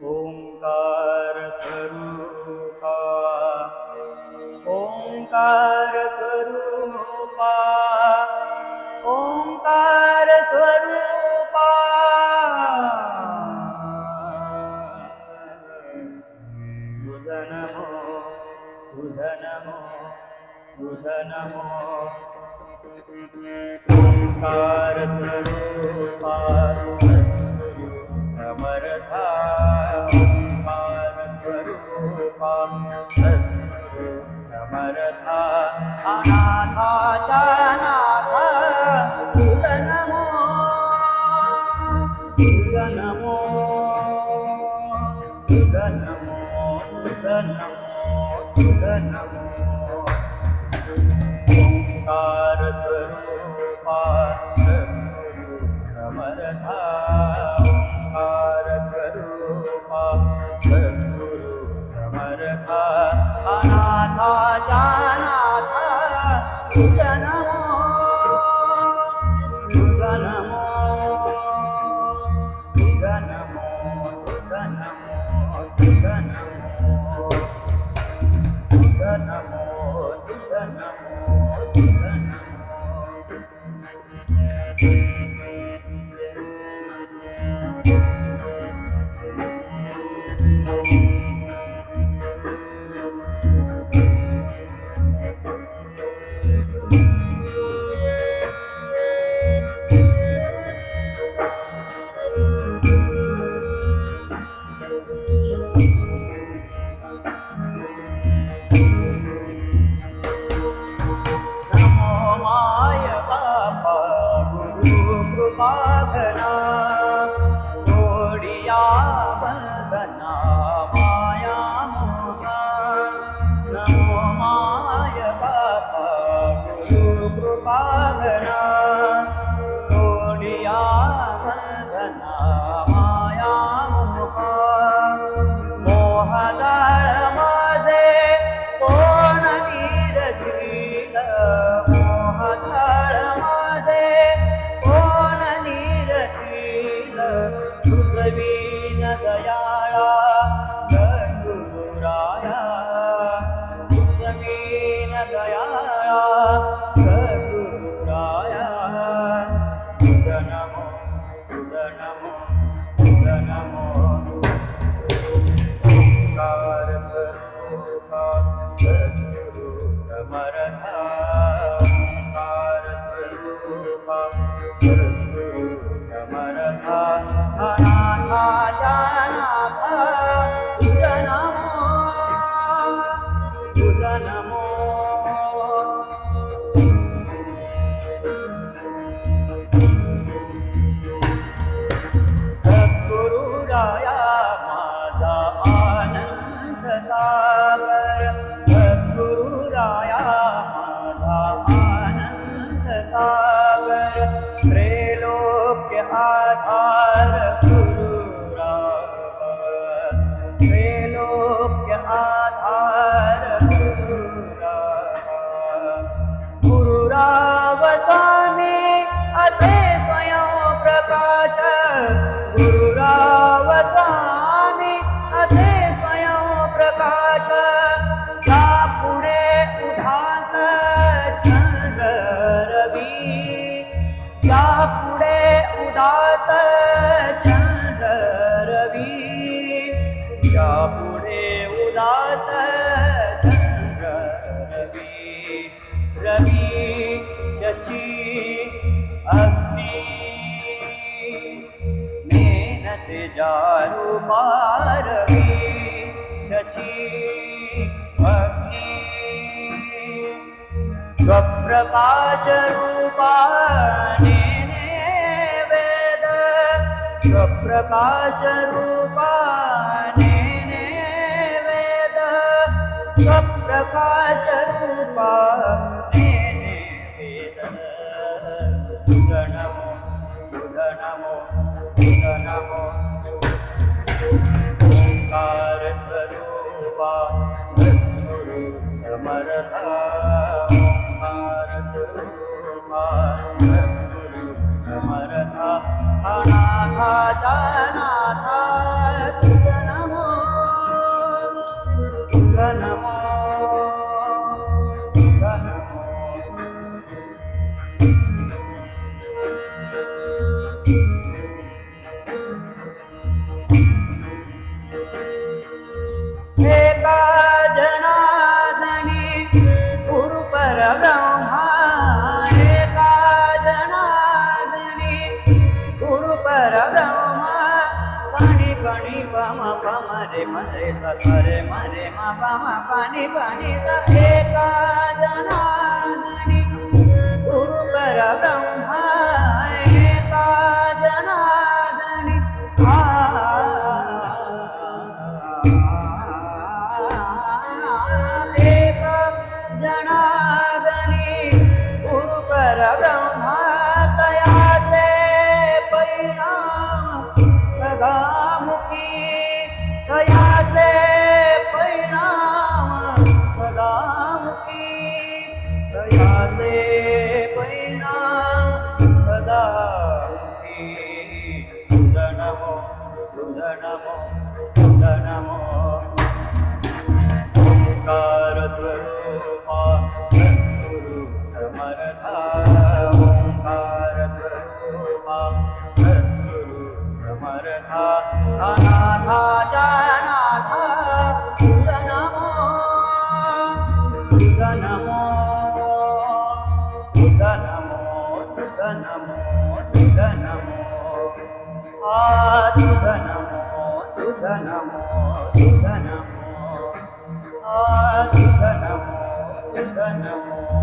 ओंकार स्वरूपा, ओंकार स्वरूपा, ओंकार स्वरूपा, तुझ नमो, तुझ नमो, तुझ नमो. ओंकार स्वरूपा समर्था, ओंकार स्वरूपा समर्था, अनाथाचा नाथ तुझ नमो, तुझ नमो, तुझ नमो, तुझ नमो, तुझ नमो. ओंकार स्वरूपा समर्था, ओंकार स्वरूपा सद्गुरु समर्था, अनाथाचा नाथ तुझ नमो, तुझ नमो, तुझ नमो, तुझ नमो, तुझ नमो, तुझ नमो, तुझ नमो, तुझ नमो. कृपाघना गोडिया वंदना माया मोहा. नमो माय बापा गुरु कृपाघना गोडिया वंदना माया मोहा. मोहजाळ माझे कोण निरशील, मोहजाळ माझे तुझवीन दयाळा सद्गुरुराया, तुझवीन दयाळा सद्गुरुराया. तुझ नमो, तुझ नमो, तुझ नमो. ओंकार स्वरूपा सद्गुरु समर्था, ओंकार स्वरूपा सद्गुरु समर्था, अनाथाचा नाथ तुझ नमो, तुझ नमो. सद्गुरुराया माझा आनंद सागर, सद्गुरुराया माझा आनंद सागर. त्रैलोक्य आधार गुरुराव, त्रैलोक्य आधार गुरुराव. गुरुराव स्वामी असे स्वयं प्रकाश, गुरुराव स्वामी असे स्वयं प्रकाश. या पुढे उधास चंद्र रवी, या पुढे उदास चंद्र रवी, या पुढे उदास चंद्र रवी. रवी शशी अग्नि मेनते जारू पारवी. शशी अग्नि स्वप्रकाश रूपाने वेद, स्वप्रकाश रूपाने वेद, स्वप्रकाश रूपाने वेद. तुझ नमो, परब्रह्मा सानी पणी पम पम रे मरे सा सा रे मरे मा पम पानी पानी सा एका जनार्दनी गुरु परब्रह्मा एका जनार्दनी एका जनार्दनी गुरु परब्रह्मा तयाचे परिणाम सदामुखी तयाचे परिणाम सदामुखी तयाचे परिणाम सदामुखी तुझ नमो तुझ नमो तुझ नमो ओंकार स्वरूपा सद्गुरु समर्था ओंकार स्वरूपा सद्गुरु समर्था अनाथाच्या नाथा तुझ नमो तुझ नमो तुझ नमो तुझ नमो तुझ नमो तुझ नमो तुझ नमो तुझ नमो तुझ नमो तुझ नमो